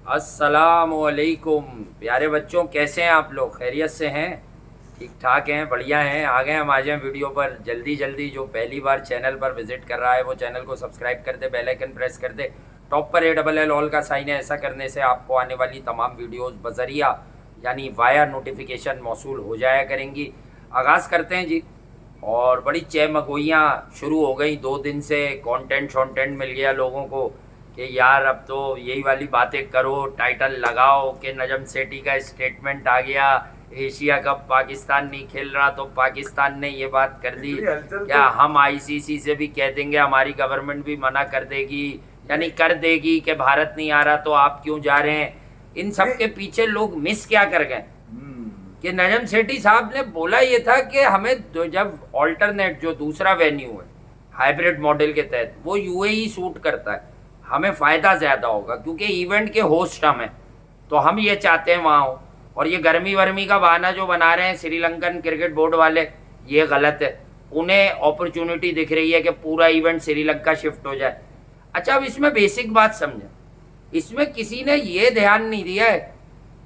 अस्सलामुअलैकुम प्यारे बच्चों, कैसे हैं आप लोग? खैरियत से हैं? ठीक ठाक हैं? बढ़िया हैं? आ गए हम आज हैं वीडियो पर। जल्दी जल्दी जो पहली बार चैनल पर विजिट कर रहा है वो चैनल को सब्सक्राइब कर दे, बेल आइकन प्रेस कर दे। टॉप पर ALL ऑल का साइन है। ऐसा करने से आपको आने वाली तमाम वीडियोस बजरिया यानी वाया नोटिफिकेशन मौसूल हो जाया करेंगी। आगाज़ करते हैं जी। और बड़ी चहमगोइयाँ शुरू हो गई 2 दिन से। कंटेंट शॉन्टेंट मिल गया लोगों को कि यार अब तो यही वाली बातें करो, टाइटल लगाओ कि नजम सेठी का स्टेटमेंट आ गया, एशिया कप पाकिस्तान नहीं खेल रहा तो पाकिस्तान ने ये बात कर दी। क्या हम ICC से भी कह देंगे, हमारी गवर्नमेंट भी मना कर देगी, यानी कर देगी कि भारत नहीं आ रहा तो आप क्यों जा रहे हैं? इन सब के पीछे लोग मिस क्या कर गए कि नजम सेठी साहब ने बोला ये था कि हमें जब ऑल्टरनेट जो दूसरा वेन्यू है हाइब्रिड मॉडल के तहत वो UAE सूट करता है, हमें फ़ायदा ज़्यादा होगा क्योंकि इवेंट के होस्ट हम हैं, तो हम ये चाहते हैं वहाँ हो। और ये गर्मी वर्मी का बहाना जो बना रहे हैं श्रीलंकन क्रिकेट बोर्ड वाले, ये गलत है। उन्हें अपॉर्चुनिटी दिख रही है कि पूरा इवेंट श्रीलंका शिफ्ट हो जाए। अच्छा, अब इसमें बेसिक बात समझें, इसमें किसी ने ये ध्यान नहीं दिया है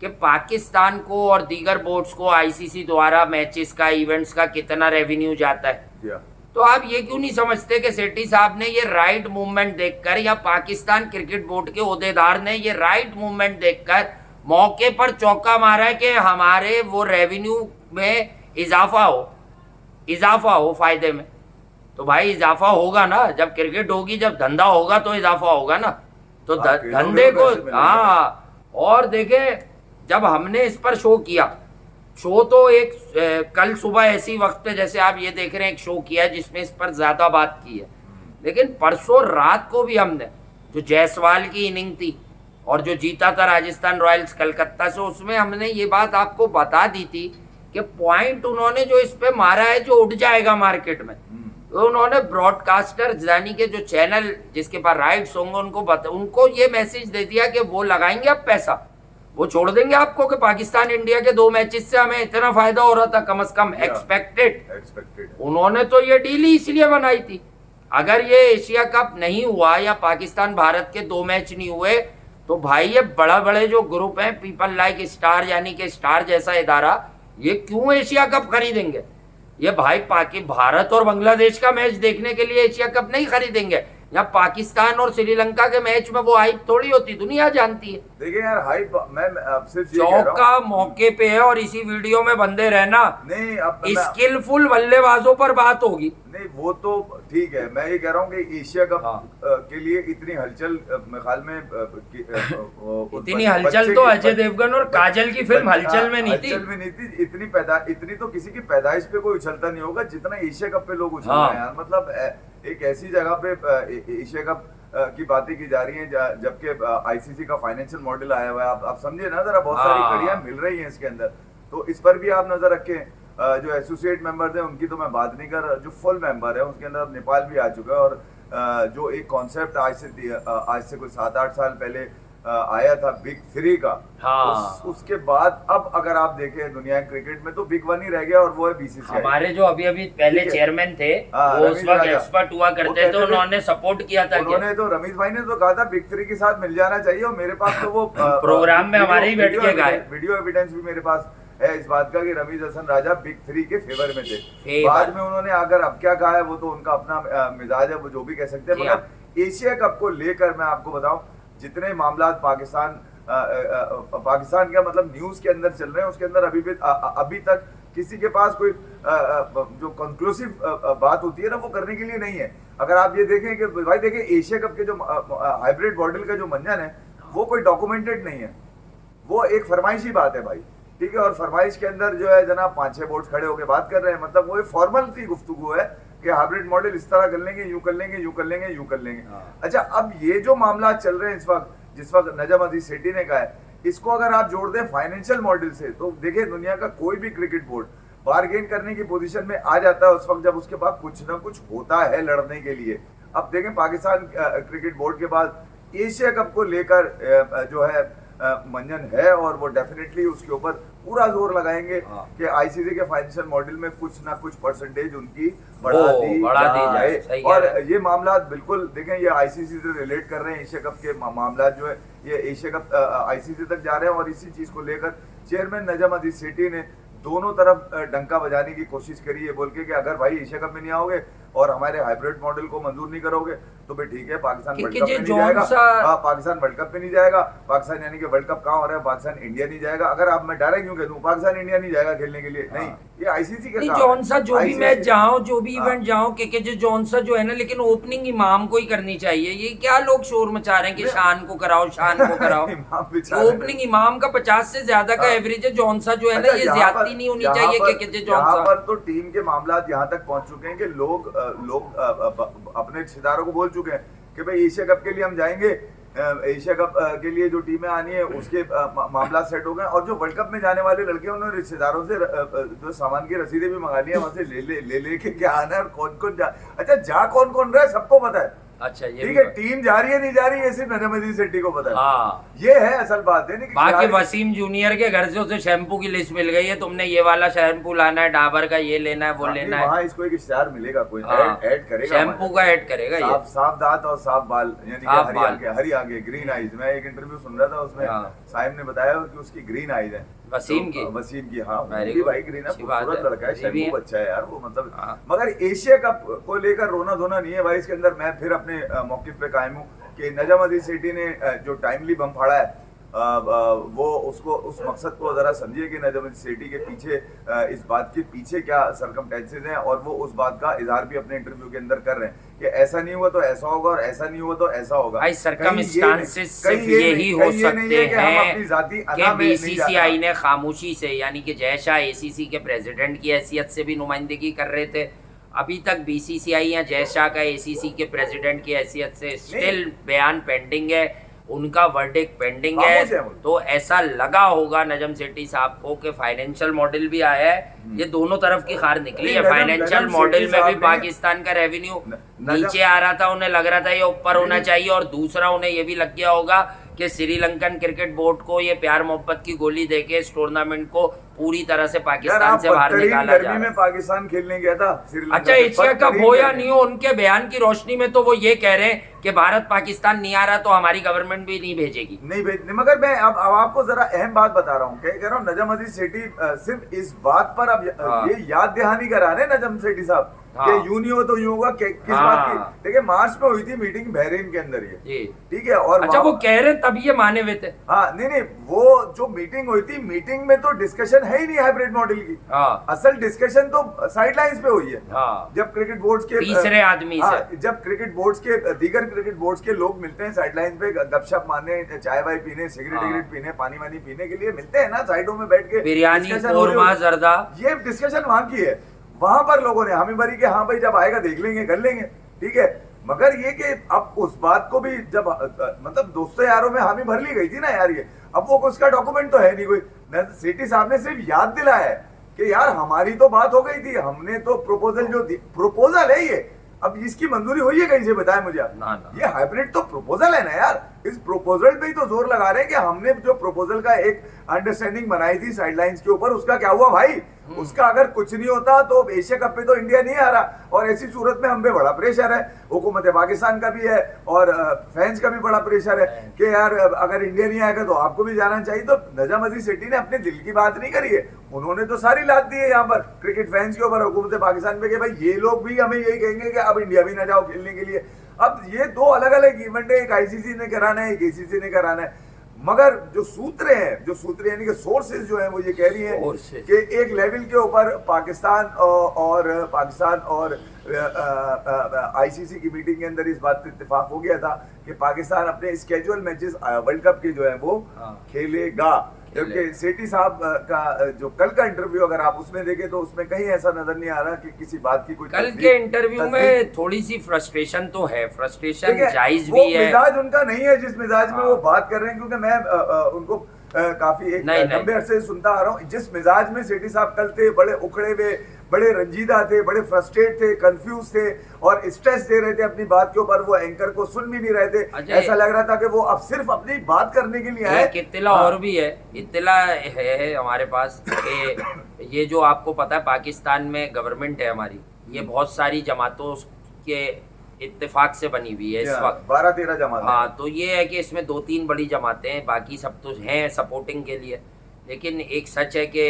कि पाकिस्तान को और दीगर बोर्ड्स को ICC द्वारा मैचेस का, इवेंट्स का कितना रेवेन्यू जाता है। तो आप ये क्यों नहीं समझते कि सेठी साहब ने ये राइट मूवमेंट देखकर, या पाकिस्तान क्रिकेट बोर्ड के ओहदेदार ने ये राइट मूवमेंट देखकर मौके पर चौका मारा है कि हमारे वो रेवेन्यू में इजाफा हो फायदे में। तो भाई इजाफा होगा ना, जब क्रिकेट होगी, जब धंधा होगा तो इजाफा होगा ना। तो धंधे को, हाँ। और देखे, जब हमने इस पर शो किया, शो तो एक कल सुबह ऐसी वक्त पे जैसे आप ये देख रहे हैं एक शो किया जिसमें इस पर ज्यादा बात की है, लेकिन परसों रात को भी हमने जो जायसवाल की इनिंग थी और जो जीता था राजस्थान रॉयल्स कलकत्ता से, उसमें हमने ये बात आपको बता दी थी कि पॉइंट उन्होंने जो इस पे मारा है जो उठ जाएगा मार्केट में, तो उन्होंने ब्रॉडकास्टर यानी कि जो चैनल जिसके पास राइट्स होंगे उनको ये मैसेज दे दिया कि वो लगाएंगे अब पैसा, वो छोड़ देंगे आपको कि पाकिस्तान इंडिया के 2 मैचेस से हमें इतना फायदा हो रहा था, कम से कम एक्सपेक्टेड। उन्होंने तो ये डील ही इसलिए बनाई थी। अगर ये एशिया कप नहीं हुआ या पाकिस्तान भारत के 2 मैच नहीं हुए तो भाई ये बड़े जो ग्रुप हैं, पीपल लाइक स्टार यानी कि स्टार जैसा इदारा, ये क्यों एशिया कप खरीदेंगे? ये भाई भारत और बांग्लादेश का मैच देखने के लिए एशिया कप नहीं खरीदेंगे। या पाकिस्तान और श्रीलंका के मैच में वो हाइप थोड़ी होती, दुनिया जानती है। देखिए यार, हाइप मैं सिर्फ चौका मौके पे है और इसी वीडियो में बंदे रहना। नहीं, अब स्किलफुल बल्लेबाजों पर बात होगी। नहीं, वो तो ठीक है। मैं ये कह रहा हूँ कि एशिया कप के लिए इतनी हलचल ख्याल में इतनी हलचल तो अजय देवगन और काजल की फिल्म हलचल में नहीं थी। इतनी तो किसी की पैदाइश पे कोई उछलता नहीं होगा जितना एशिया कप पे लोग उछल रहे हैं यार। मतलब एक ऐसी जगह पे एशिया कप की बातें की जा रही हैं जबकि ICC का फाइनेंशियल मॉडल आया हुआ है। आप समझे ना जरा, बहुत सारी कड़ियां मिल रही हैं इसके अंदर, तो इस पर भी आप नजर रखें। जो एसोसिएट मेंबर्स हैं उनकी तो मैं बात नहीं कर रहा, जो फुल मेंबर है उसके अंदर अब नेपाल भी आ चुका है। और जो एक कॉन्सेप्ट आज से कुछ 7-8 साल पहले आया था बिग 3 का, उसके बाद अब अगर आप देखें दुनिया क्रिकेट में तो बिग 1 ही रह गया और वो है BCCI। हमारे जो अभी पहले चेयरमैन थे वो उस वक्त एक्सपर्ट हुआ करते थे, उन्होंने सपोर्ट किया था। उन्होंने तो रमीज भाई ने तो कहा था बिग 3 के साथ मिल जाना चाहिए, और मेरे पास तो वो प्रोग्राम में हमारे ही बैठ के गए, वीडियो एविडेंस भी मेरे पास है इस बात का कि रमीज हसन राजा बिग 3 के फेवर में थे। बाद में उन्होंने अगर अब क्या कहा है वो तो उनका अपना मिजाज है, वो जो भी कह सकते हैं। मगर एशिया कप को लेकर मैं आपको बताऊं, जितने मामला पाकिस्तान का मतलब न्यूज के अंदर चल रहे हैं, उसके अंदर अभी तक किसी के पास कोई जो कंक्लूसिव बात होती है ना वो करने के लिए नहीं है। अगर आप ये देखें कि भाई देखिए, एशिया कप के जो हाइब्रिड मॉडल का जो मंजन है वो कोई डॉक्यूमेंटेड नहीं है, वो एक फरमाइशी बात है भाई, ठीक है। और फरमाइश के अंदर जो है जनाब 5-6 बोर्ड खड़े होकर बात कर रहे हैं, मतलब वो एक फॉर्मल सी गुफ्तगू है कि हाइब्रिड मॉडल इस तरह कर लेंगे, यूं कर लेंगे, यूं कर लेंगे, यूं कर लेंगे। अच्छा, अब ये जो मामला चल रहे हैं इस वक्त, जिस वक्त नजम अजीज सेठी ने कहा है, इसको अगर आप जोड़ दें फाइनेंशियल मॉडल से, तो देखिए दुनिया का कोई भी क्रिकेट बोर्ड बार्गेन करने की पोजीशन में आ जाता है उस वक्त जब उसके पास कुछ ना कुछ होता है लड़ने के लिए। अब देखें, पाकिस्तान क्रिकेट बोर्ड के पास एशिया कप को लेकर जो है मंजन है, और वो डेफिनेटली उसके ऊपर पूरा जोर लगाएंगे कि ICC के फाइनेंशियल मॉडल में कुछ ना कुछ परसेंटेज उनकी बढ़ा दी जाए। और ये मामला बिल्कुल देखें, ये ICC से रिलेट कर रहे हैं, एशिया कप के मामला जो है ये एशिया कप आईसीसी तक जा रहे हैं और इसी चीज को लेकर चेयरमैन नजम अजीज सेठी ने दोनों तरफ डंका बजाने की कोशिश करी है, बोल के कि अगर भाई एशिया कप में नहीं आओगे और हमारे हाइब्रिड मॉडल को मंजूर नहीं करोगे तो भाई ठीक है, पाकिस्तान वर्ल्ड कप में नहीं जाएगा। पाकिस्तान वर्ल्ड कप में नहीं जाएगा, पाकिस्तान यानी कि वर्ल्ड कप कहाँ हो रहा है, पाकिस्तान इंडिया नहीं जाएगा। अगर आप मैं डायरेक्ट यूं कह दूं पाकिस्तान इंडिया नहीं जाएगा खेलने के लिए, नहीं, ये आईसीसी का काम जौन सा जो भी मैच जाओ, जो भी इवेंट जाओ, के जौन सा जो है ना, लेकिन ओपनिंग इमाम को ही करनी चाहिए। ये क्या लोग शोर मचा रहे हैं कि शान को कराओ, शान को कराओ। ओपनिंग इमाम का 50 से ज्यादा का एवरेज है, जौन सा जो है ना, ये ज्यादती नहीं होनी चाहिए। यहाँ पर तो टीम के मामला यहाँ तक पहुंच चुके हैं कि लोग अपने सितारों को बोल चुके हैं कि भाई एशिया कप के लिए हम जाएंगे, एशिया कप के लिए जो टीमें आनी है उसके मामला सेट हो गए, और जो वर्ल्ड कप में जाने वाले लड़के उन्होंने रिश्तेदारों से जो सामान की रसीदें भी मंगा ली है, वहां से ले के क्या आना है और कौन कौन जा, अच्छा जा कौन कौन रहा है सबको पता है। अच्छा, ये ठीक है, टीम जा रही है नहीं जा रही है सिर्फ नजम अजीज सेठी को पता है। हाँ, ये है असल बात है। बाकी वसीम जूनियर के घर से उसे शैम्पू की लिस्ट मिल गई है, तुमने ये वाला शैम्पू लाना है, डाबर का ये लेना है, वो लेना है। वहाँ इसको एक इश्तेहार मिलेगा, कोई ऐड करेगा, शैम्पू का ऐड करेगा। साफ दांत और साफ बाल, यानी कि हरी आगे ग्रीन आईज। मैं एक इंटरव्यू सुन रहा था, उसमें साहिब ने बताया कि उसकी ग्रीन आईज है, वसीम की। हाँ, भाई ग्रीन है, खूबसूरत लड़का है, शैम्पू अच्छा है यार वो, मतलब। मगर एशिया कप को लेकर रोना धोना नहीं है भाई। इसके अंदर मैं फिर अपने मौकिफ पे कायम हूँ कि नजम अजीज सेठी ने जो टाइमली बम फाड़ा है, वो उसको उस मकसद को जरा समझिए कि नजम अजीज सेठी के पीछे इस बात के पीछे क्या सरकमस्टेंसेस हैं, और वो उस बात का इजहार भी अपने इंटरव्यू के अंदर कर रहे हैं कि ऐसा नहीं हुआ तो ऐसा होगा और ऐसा नहीं हुआ तो ऐसा होगा। भाई सरकमस्टेंसेस सिर्फ यही हो सकते हैं कि बीसीसीआई ने खामोशी से, यानी कि जय शाह एसीसी के प्रेसिडेंट की हैसियत से भी नुमाइंदगी कर रहे थे। अभी तक बीसीसीआई या जय शाह का एसीसी के प्रेसिडेंट की हैसियत से स्टिल बयान पेंडिंग है, उनका वर्डिक्ट पेंडिंग है। तो ऐसा लगा होगा नजम सेठी साहब को कि फाइनेंशियल मॉडल भी आया है, ये दोनों तरफ की हार निकली है। फाइनेंशियल मॉडल में भी पाकिस्तान का रेवेन्यू नीचे आ रहा था, उन्हें लग रहा था ये ऊपर होना चाहिए, और दूसरा उन्हें ये भी लग गया होगा कि श्रीलंकन क्रिकेट बोर्ड को ये प्यार मोहब्बत की गोली देके इस टूर्नामेंट को पूरी तरह से पाकिस्तान से बाहर निकाला जा रहा है। में पाकिस्तान खेलने गया था श्रीलंका। अच्छा, एशिया कप हो या नहीं हो, उनके बयान की रोशनी में तो वो ये कह रहे हैं कि भारत पाकिस्तान नहीं आ रहा तो हमारी गवर्नमेंट भी नहीं भेजेगी। नहीं भेजने, मगर मैं अब आपको जरा अहम बात बता रहा हूँ, कह रहा हूँ नजम अजीज सेठी सिर्फ इस बात पर अब ये याद दहानी करा रहे नजम सेठी साहब कि यूं नहीं हो तो यूं होगा। किस बात की? देखिए, मार्च में हुई थी मीटिंग बहरीन के अंदर, ये ठीक है, और अच्छा वो कह रहे तब ये माने हुए थे। हाँ, नहीं, वो जो मीटिंग हुई थी, मीटिंग में तो डिस्कशन है ही नहीं हाइब्रिड मॉडल की। असल डिस्कशन तो साइडलाइंस पे हुई है। जब क्रिकेट बोर्ड्स के तीसरे आदमी से, जब क्रिकेट बोर्ड्स के दीगर क्रिकेट बोर्ड्स के लोग मिलते हैं साइडलाइंस पे, गपशप मारने, चाय वाय पीने, सिगरेट पीने, पानी वानी पीने के लिए मिलते हैं ना साइडों में बैठ के, बिरयानी, कोरमा, जर्दा, ये डिस्कशन वहां की है। वहां पर लोगों ने हामी भरी कि हाँ भाई जब आएगा देख लेंगे, कर लेंगे, ठीक है। मगर ये कि अब उस बात को भी जब मतलब दोस्तों यारों में हामी भर ली गई थी ना यार, ये अब वो उसका डॉक्यूमेंट तो है नहीं कोई। सेठी साहब ने सिर्फ याद दिलाया है कि यार हमारी तो बात हो गई थी, हमने तो प्रपोजल है ये, अब इसकी मंजूरी हुई है कहीं से, बताएं मुझे आप। ये हाइब्रिड तो प्रपोजल है ना यार, इस प्रपोजल पे ही तो जोर लगा रहे हैं कि हमने जो प्रपोजल का एक अंडरस्टैंडिंग बनाई थी साइडलाइंस के ऊपर, उसका क्या हुआ भाई? उसका अगर कुछ नहीं होता तो एशिया कप पे तो इंडिया नहीं आ रहा, और ऐसी सूरत में हम पे बड़ा प्रेशर है, हुकूमत पाकिस्तान का भी है और फैंस का भी बड़ा प्रेशर है कि यार अगर इंडिया नहीं आएगा तो आपको भी जाना चाहिए। तो नजम अजीज सेठी ने अपने दिल की बात नहीं करी है, उन्होंने तो सारी लाद दी है यहाँ पर क्रिकेट फैंस के ऊपर, हुकूमत पाकिस्तान पे, कि भाई ये लोग भी हमें यही कहेंगे कि अब इंडिया भी ना जाओ खेलने के लिए। अब ये दो अलग अलग इवेंट है, एक आईसीसी ने कराना है, एक एसीसी ने कराना है। मगर जो सूत्र यानी कि सोर्सेज जो हैं वो ये कह रही हैं कि एक लेवल के ऊपर पाकिस्तान और आईसीसी की मीटिंग के अंदर इस बात पे इत्तेफाक हो गया था कि पाकिस्तान अपने स्केजुअल मैचेस वर्ल्ड कप के जो है वो खेलेगा। जबकि सेठी साहब का जो कल का इंटरव्यू अगर आप उसमें देखें तो उसमें कहीं ऐसा नजर नहीं आ रहा कि किसी बात की कोई, कल के इंटरव्यू में थोड़ी सी फ्रस्ट्रेशन तो है, फ्रस्ट्रेशन जायज भी है, मिजाज उनका नहीं है जिस मिजाज में वो बात कर रहे हैं, क्योंकि मैं उनको काफी एक लंबे अरसे से सुनता आ रहा हूँ। जिस मिजाज में सेठी साहब कल थे, बड़े उखड़े हुए, बड़े रंजीदा थे, बड़े फ्रस्ट्रेट थे, कंफ्यूज थे और स्ट्रेस दे रहे थे अपनी बात के ऊपर, वो एंकर को सुन भी नहीं रहे थे। ऐसा लग रहा था कि वो अब सिर्फ अपनी बात करने के लिए आए। इत्तला और भी है, इत्तला है हमारे पास कि ये जो आपको पता है पाकिस्तान में गवर्नमेंट है हमारी, ये बहुत सारी जमातों के इत्तेफाक से बनी हुई है इस वक्त। 12-13 जमात। हाँ, तो ये है कि इसमें 2-3 बड़ी जमातें हैं, बाकी सब तो हैं सपोर्टिंग के लिए। लेकिन एक सच है कि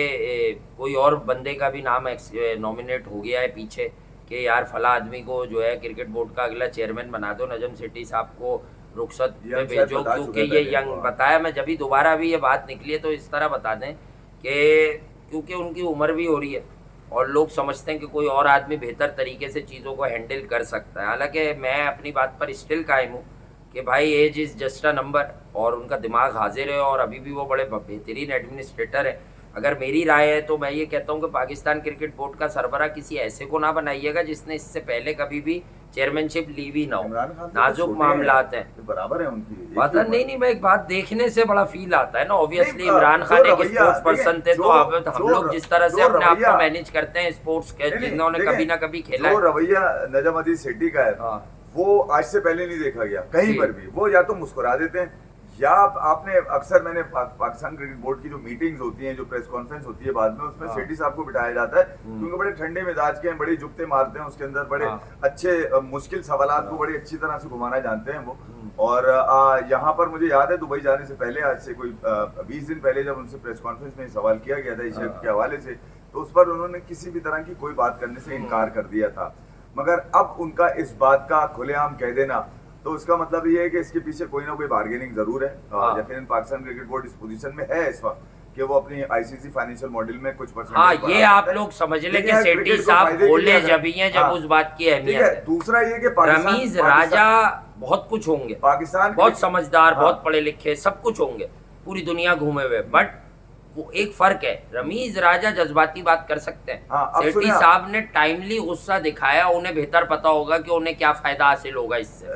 कोई और बंदे का भी नाम नॉमिनेट हो गया है पीछे कि यार फला आदमी को जो है क्रिकेट बोर्ड का अगला चेयरमैन बना दो, नजम सेठी साहब को रुखसत में भेजो, क्योंकि ये यंग बताया। मैं जब भी दोबारा भी ये बात निकली है तो इस तरह बता दें कि क्योंकि उनकी उम्र भी हो रही है और लोग समझते हैं कि कोई और आदमी बेहतर तरीके से चीज़ों को हैंडल कर सकता है। हालांकि मैं अपनी बात पर स्टिल कायम हूँ कि भाई age is just a number, और उनका दिमाग हाजिर है और अभी भी वो बड़े बेहतरीन एडमिनिस्ट्रेटर है। अगर मेरी राय है तो मैं ये कहता हूँ कि पाकिस्तान क्रिकेट बोर्ड का सरबराह किसी ऐसे को ना बनाइएगा जिसने इससे पहले कभी भी चेयरमैनशिप ली भी ना हो। नाजुक मामलात हैं, बराबर है उनकी बात नहीं, मैं एक बात देखने से बड़ा फील आता है ना। ऑब्वियसली इमरान खान एक स्पोर्ट्स पर्सन थे, तो अब हम लोग जिस तरह से अपने आप को मैनेज करते हैं स्पोर्ट्स के, जिन्होंने कभी ना कभी खेला है, रवैया नजम अजीज सेठी का है वो आज से पहले नहीं देखा गया कहीं पर भी। वो या तो मुस्कुरा देते हैं या आपने अक्सर मैंने पाकिस्तान क्रिकेट बोर्ड की जो मीटिंग्स होती हैं, जो प्रेस कॉन्फ्रेंस होती है बाद में, उसमें सेठी साहब को बिठाया जाता है क्योंकि बड़े ठंडे मिजाज के हैं, बड़े जुगते मारते हैं उसके अंदर, बड़े अच्छे मुश्किल सवालात को बड़ी अच्छी तरह से घुमाना जानते हैं वो। और यहाँ पर मुझे याद है दुबई जाने से पहले, आज से कोई 20 दिन पहले, जब उनसे प्रेस कॉन्फ्रेंस में सवाल किया गया था एशिया के हवाले से, तो उस पर उन्होंने किसी भी तरह की कोई बात करने से इनकार कर दिया था। मगर अब उनका इस बात का खुलेआम कह देना, तो उसका मतलब ये है कि इसके पीछे कोई ना कोई बार्गेनिंग जरूर है। यकीनन पाकिस्तान क्रिकेट बोर्ड इस पोजीशन में है इस वक्त कि वो अपनी आईसीसी फाइनेंशियल मॉडल में कुछ परसेंट, हाँ, ये आप लोग समझ लें कि सेठी साहब बोले जब ही हैं जब उस बात की अहमियत है। दूसरा ये कि रमीज राजा बहुत कुछ होंगे, पाकिस्तान बहुत समझदार, बहुत पढ़े लिखे, सब कुछ होंगे, पूरी दुनिया घूमे हुए, बट वो एक फर्क है, रमीज राजा जज्बाती बात कर सकते हैं। सेठी साहब ने टाइमली गुस्सा दिखाया, उन्हें बेहतर पता होगा कि उन्हें क्या फायदा हासिल होगा इससे।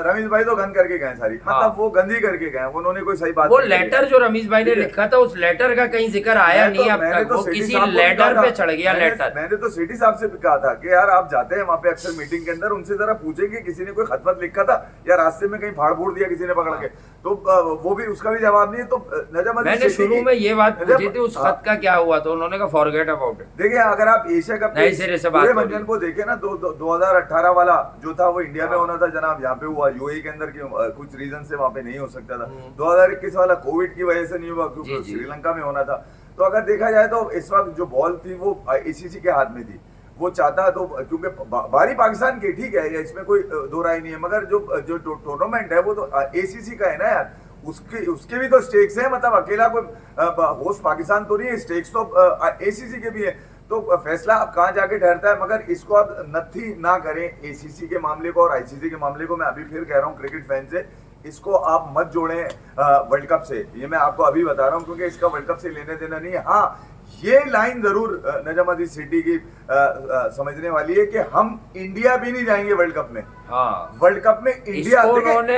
रमीज भाई तो गंद करके गए सारी, मतलब वो गंदी करके गए, उन्होंने कोई सही बात। वो लेटर जो रमीज भाई ने लिखा था, उस लेटर का कहीं जिक्र आया नहीं अब तक, वो किसी लेटर पे चढ़ गया लेटर। मैंने तो सेठी साहब से कहा था कि यार आप जाते हैं वहाँ पे अक्सर मीटिंग के अंदर, उनसे जरा पूछेंगे किसी ने कोई खत वत लिखा था या रास्ते में कहीं फाड़ फूड़ दिया किसी ने पकड़ के, तो वो भी उसका भी जवाब नहीं है। तो नजम मैंने शुरू में ये बात पूछी थी उस खत का क्या हुआ, तो उन्होंने कहा फॉरगेट अबाउट इट। देखिए अगर आप एशिया कप पूरे मंजन को देखें ना, 2018 वाला जो था वो इंडिया में होना था जनाब, यहाँ पे हुआ यूएई के अंदर कुछ रीजन से वहाँ पे नहीं हो सकता था। 2021 वाला कोविड की वजह से नहीं हुआ क्योंकि श्रीलंका में होना था। तो अगर देखा जाए तो इस वक्त जो बॉल थी वो आईसीसी के हाथ में थी, वो चाहता तो, क्योंकि बारी पाकिस्तान की ठीक है, इसमें कोई दो राय नहीं है, मगर जो टूर्नामेंट है वो तो एसीसी का है ना यार, उसके भी तो स्टेक्स हैं, मतलब अकेला कोई होस्ट पाकिस्तान तो नहीं है, स्टेक्स तो एसीसी के भी है। तो फैसला अब कहाँ जाके ठहरता है, मगर इसको अब नथी ना करें एसीसी के मामले को और आईसीसी के मामले को। मैं अभी फिर कह रहा हूँ क्रिकेट फैन से, इसको आप मत जोड़ें वर्ल्ड कप से, ये मैं आपको अभी बता रहा हूँ, क्योंकि इसका वर्ल्ड कप से लेने देना नहीं है। हाँ, ये लाइन जरूर नजम अजीज सेठी की समझने वाली है कि हम इंडिया भी नहीं जाएंगे वर्ल्ड कप में। हाँ, वर्ल्ड कप में इंडिया उन्होंने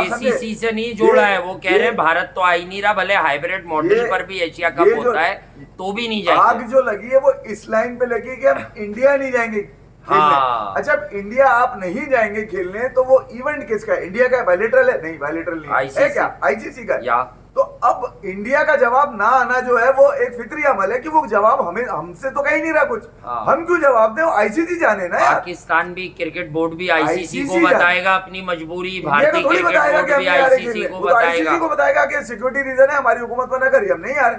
एसीसी से नहीं जोड़ा है, वो कह रहे हैं भारत तो आ ही नहीं रहा, भले हाइब्रिड मॉडल पर भी एशिया कप होता है तो भी नहीं जाएंगे। आग जो लगी है वो इस लाइन पे लगी कि हम इंडिया नहीं जाएंगे। हाँ। अच्छा, इंडिया आप नहीं जाएंगे खेलने तो वो इवेंट किसका है? इंडिया का बायलैटरल है? नहीं, बायलैटरल नहीं है, क्या आईसीसी का? तो अब इंडिया का जवाब ना आना जो है वो एक फितरी अमल है कि वो जवाब हमसे तो कहीं नहीं रहा कुछ। हाँ। हम क्यों जवाब दें? आईसीसी जाने ना। पाकिस्तान भी क्रिकेट बोर्ड भी आईसीसी को बताएगा अपनी मजबूरी, भारतीय क्रिकेट बोर्ड भी आईसीसी को बताएगा कि सिक्योरिटी रीजन है हमारी हुकूमत पर न करिए, हम नहीं आ रहे।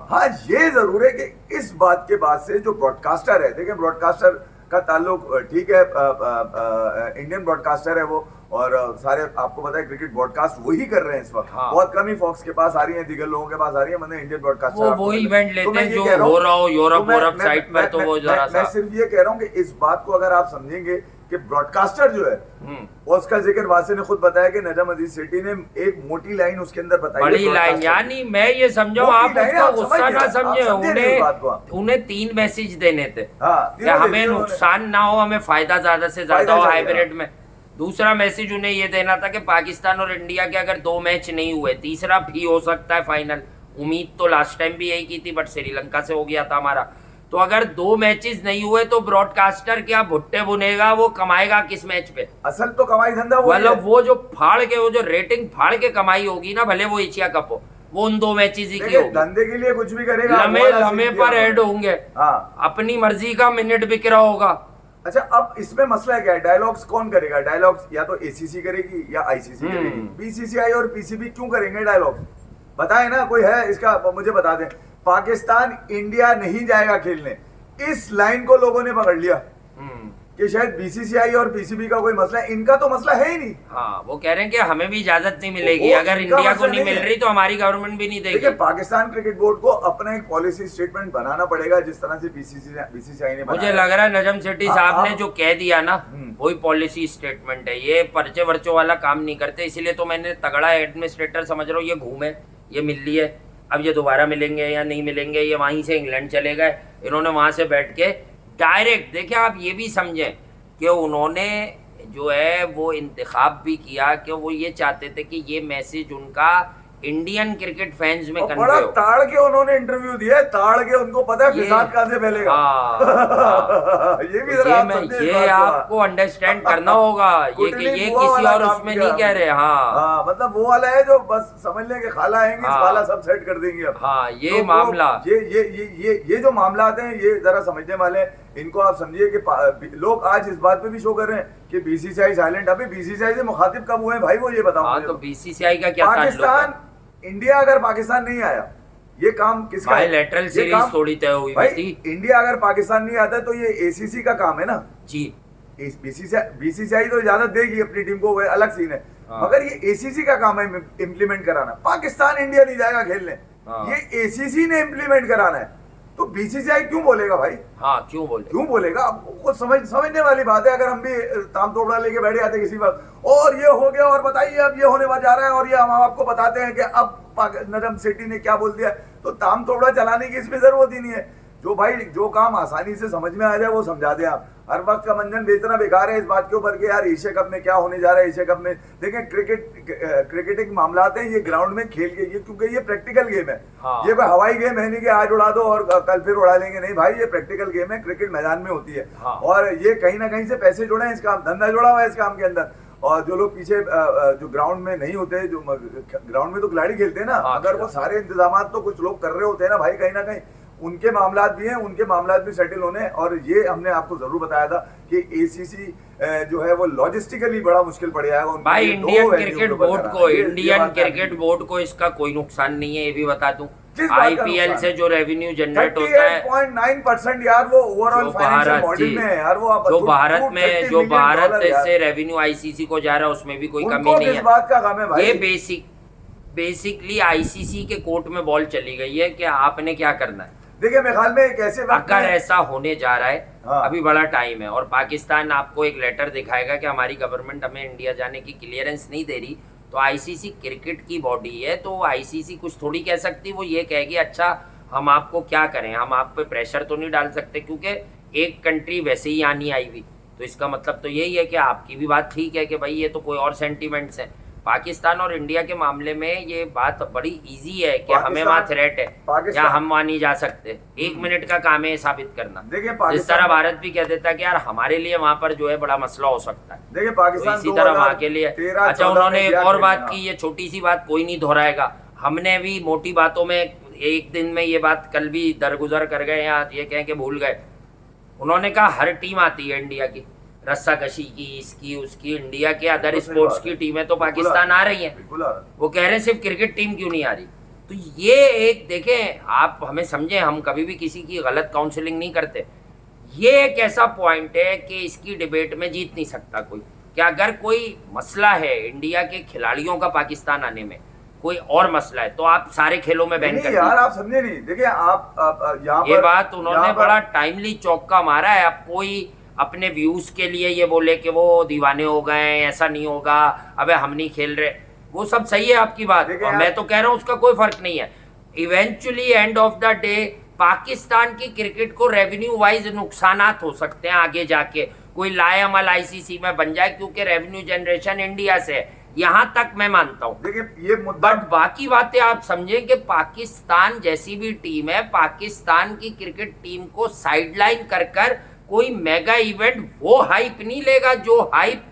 हाँ, ये जरूर है कि इस बात के बाद से जो ब्रॉडकास्टर है, देखिए ब्रॉडकास्टर का ताल्लुक ठीक है, इंडियन ब्रॉडकास्टर है वो, और सारे आपको पता है क्रिकेट ब्रॉडकास्ट वही कर रहे हैं इस वक्त। हाँ। बहुत कम ही फॉक्स के पास आ रही है, दिगर लोगों के पास आ रही है, मतलब इंडियन ब्रॉडकास्टर वो इवेंट लेते हैं जो हो रहा हो यूरोप साइड पर, तो वो जरा सा। मैं सिर्फ ये कह रहा हूँ कि इस बात को अगर आप समझेंगे कि ब्रॉडकास्टर जो है, उसका जिक्र वासे ने खुद बताया कि नजम अजीज सेठी ने एक मोटी लाइन उसके अंदर बताई, बड़ी लाइन, यानी मैं ये समझाऊं, आप उसका गुस्सा ना समझे, उन्हें 3 मैसेज देने थे कि हमें नुकसान ना हो, हमें फायदा ज्यादा से ज्यादा हो हाइब्रिड में। दूसरा मैसेज उन्हें ये देना था कि पाकिस्तान और इंडिया के अगर 2 मैच नहीं हुए, तीसरा भी हो सकता है फाइनल। उम्मीद तो लास्ट टाइम भी यही की थी, बट श्रीलंका से हो गया था हमारा। तो अगर 2 मैचेस नहीं हुए तो ब्रॉडकास्टर क्या भुट्टे बुनेगा, वो कमाएगा किस मैच पे? असल तो कमाई धंधा मतलब वो जो फाड़ के, वो जो रेटिंग फाड़ के कमाई होगी ना, भले वो एशिया कप हो, वो उन 2 मैचेस ही की होगी। धंधे के लिए कुछ भी करेगा, लम्हे पर ऐड होंगे, अपनी मर्जी का मिनट बिक रहा होगा, अच्छा, अब इसमें मसला क्या है? डायलॉग्स कौन करेगा? डायलॉग्स या तो एसीसी करेगी या आईसीसी करेगी। बीसीसीआई और पीसीबी क्यों करेंगे डायलॉग्स? बताए ना, कोई है इसका, मुझे बता दें। पाकिस्तान इंडिया नहीं जाएगा खेलने, इस लाइन को लोगों ने पकड़ लिया कि शायद बीसीसीआई और पीसीबी का कोई मसला है। इनका तो मसला है ही नहीं। हाँ, वो कह रहे हैं कि हमें भी इजाजत नहीं मिलेगी, अगर इंडिया को नहीं मिल रही तो हमारी गवर्नमेंट भी नहीं देगी। देखिए, पाकिस्तान क्रिकेट बोर्ड को अपना एक पॉलिसी स्टेटमेंट बनाना पड़ेगा, जिस तरह से बीसीसीआई ने मुझे लग रहा है नजम सेठी साहब ने जो कह दिया ना, वही पॉलिसी स्टेटमेंट है। ये पर्चे वर्चों वाला काम नहीं करते, इसीलिए तो मैंने तगड़ा एडमिनिस्ट्रेटर समझ रहा हूँ। ये घूमे, ये मिल लिए, अब ये दोबारा मिलेंगे या नहीं मिलेंगे, ये वहीं से इंग्लैंड चले गए, इन्होंने वहां से बैठ के डायरेक्ट। देखिए, आप ये भी समझें कि उन्होंने जो है वो इंतखाब भी किया कि वो ये चाहते थे कि ये मैसेज उनका इंडियन क्रिकेट फैंस में कन्वे हो। ताड़ के उन्होंने इंटरव्यू दिया, ताड़ के, उनको पता है फिसाद कहां से फैलेगा। ये भी ये आपको अंडरस्टैंड करना होगा, ये कि ये किसी और उसमें नहीं कह रहे। हाँ, मतलब वो वाला है जो बस समझ लें कि खाला आएंगे, खाला सब सेट कर देंगे अब। हाँ, ये मामला, ये जो मामला आते हैं, ये जरा समझने वाले, इनको आप समझिए कि लोग आज इस बात पे भी शो कर रहे हैं कि बीसीसीआई साइलेंट। अभी बीसीसीआई से मुखातिब कब हुए हैं भाई, वो ये बताओ। तो बीसीसीआई का क्या पाकिस्तान, इंडिया अगर पाकिस्तान नहीं आया, ये काम किसका है? बायलैटरल सीरीज थोड़ी तय हुई थी। इंडिया अगर पाकिस्तान नहीं आता तो ये एसीसी का काम है ना जी। बीसीसीआई तो इजाजत देगी अपनी टीम को, वो अलग सीन है। मगर ये एसीसी का काम है इम्प्लीमेंट कराना। पाकिस्तान इंडिया नहीं जाएगा खेलने, ये एसीसी ने इम्प्लीमेंट कराना है। तो बीसीसीआई क्यों बोलेगा भाई? हाँ, क्यों बोलेगा? अब खुद समझने वाली बात है। अगर हम भी ताम तोड़ना लेके बैठ जाते किसी वक्त, और ये हो गया, और बताइए अब ये होने जा रहा है, और ये हम आपको बताते हैं कि अब नजम सेठी ने क्या बोल दिया, तो ताम तोड़ा चलाने की इसमें जरूरत ही नहीं है। जो भाई जो काम आसानी से समझ में आ जाए वो समझा दे आप। हर वक्त का मंजन बेचना बेकार है इस बात के ऊपर कि यार एशिया कप में क्या होने जा रहा है। एशिया कप में देखें, क्रिकेटिंग मामला आते हैं, ये ग्राउंड में खेल के, ये क्योंकि ये प्रैक्टिकल गेम है। ये कोई हवाई गेम है नहीं कि आज उड़ा दो और कल फिर उड़ा लेंगे, नहीं भाई, ये प्रैक्टिकल गेम है, क्रिकेट मैदान में होती है। और ये कहीं ना कहीं से पैसे जुड़े हैं, इस काम, धंधा जुड़ा हुआ है इस काम के अंदर। और जो लोग पीछे जो ग्राउंड में नहीं होते, जो ग्राउंड में तो खिलाड़ी खेलते हैं ना, अगर वो सारे इंतजाम तो कुछ लोग कर रहे होते हैं ना भाई, कहीं ना कहीं उनके मामलात भी हैं, उनके मामलात भी सेटल होने। और ये हमने आपको जरूर बताया था कि एसीसी जो है वो लॉजिस्टिकली बड़ा मुश्किल पड़ जाएगा भाई। इंडियन क्रिकेट बोर्ड को इसका कोई नुकसान नहीं है, ये भी बता दूं। आईपीएल से जो रेवेन्यू जनरेट होता है 38.9% यार, वो ओवरऑल फाइनेंशियल मॉडल में है यार। वो जो भारत से रेवेन्यू आईसीसी को जा रहा है, उसमें भी कोई कमी नहीं है। बात का काम है भाई, ये बेसिकली आईसीसी के कोर्ट में बॉल चली गई है कि आपने क्या करना है। देखिए, मेरे ख्याल में कैसे अगर ऐसा होने जा रहा है, अभी बड़ा टाइम है, और पाकिस्तान आपको एक लेटर दिखाएगा कि हमारी गवर्नमेंट हमें इंडिया जाने की क्लियरेंस नहीं दे रही, तो आईसीसी क्रिकेट की बॉडी है, तो आईसीसी कुछ थोड़ी कह सकती। वो ये कहेगी अच्छा हम आपको क्या करें, हम आप पे प्रेशर तो नहीं डाल सकते, क्योंकि एक कंट्री वैसे ही आनी आई हुई, तो इसका मतलब तो यही है कि आपकी भी बात ठीक है कि भाई ये तो कोई और सेंटीमेंट्स हैं। पाकिस्तान और इंडिया के मामले में ये बात बड़ी इजी है कि हमें वहाँ थ्रेट है या हम वहाँ नहीं जा सकते। 1 मिनट का काम है साबित करना। देखिए, जिस तरह भारत भी कह देता है कि यार हमारे लिए वहाँ पर जो है बड़ा मसला हो सकता है, देखिए पाकिस्तान तो इसी तरह वहाँ के लिए। अच्छा, उन्होंने एक और बात की, ये छोटी सी बात कोई नहीं दोहराएगा, हमने भी मोटी बातों में एक दिन में ये बात कल भी दरगुजर कर गए या ये कहें कि भूल गए। उन्होंने कहा हर टीम आती है इंडिया की, रस्साकशी की, इसकी उसकी, इंडिया के अदर स्पोर्ट्स की टीमें तो पाकिस्तान आ रही हैं। वो कह रहे हैं सिर्फ क्रिकेट टीम क्यों नहीं आ रही। तो ये एक देखें, आप हमें समझें, हम कभी भी किसी की गलत काउंसलिंग नहीं करते। ये एक ऐसा पॉइंट है कि इसकी डिबेट में जीत नहीं सकता कोई, कि अगर कोई मसला है इंडिया के खिलाड़ियों का पाकिस्तान आने में, कोई और मसला है, तो आप सारे खेलों में बैन कर यार, आप समझे नहीं। देखिए, आप यहाँ ये बात उन्होंने बड़ा टाइमली चौका मारा है। अब कोई अपने व्यूज के लिए ये बोले कि वो दीवाने हो गए, ऐसा नहीं होगा, अबे हम नहीं खेल रहे, वो सब सही है आपकी बात, और मैं तो कह रहा हूँ उसका कोई फर्क नहीं है। Eventually end of the day Pakistan की क्रिकेट को रेवेन्यू वाइज नुकसानात हो सकते हैं आगे जाके, कोई लाएअमल आईसीसी में बन जाए, क्योंकि रेवेन्यू जनरेशन इंडिया से है, यहाँ तक मैं मानता हूँ। देखिए, ये मुद्दा, बट बाकी बातें आप समझें कि पाकिस्तान जैसी भी टीम है, पाकिस्तान की क्रिकेट टीम को साइडलाइन कर कोई मेगा इवेंट वो हाइप नहीं लेगा जो हाइप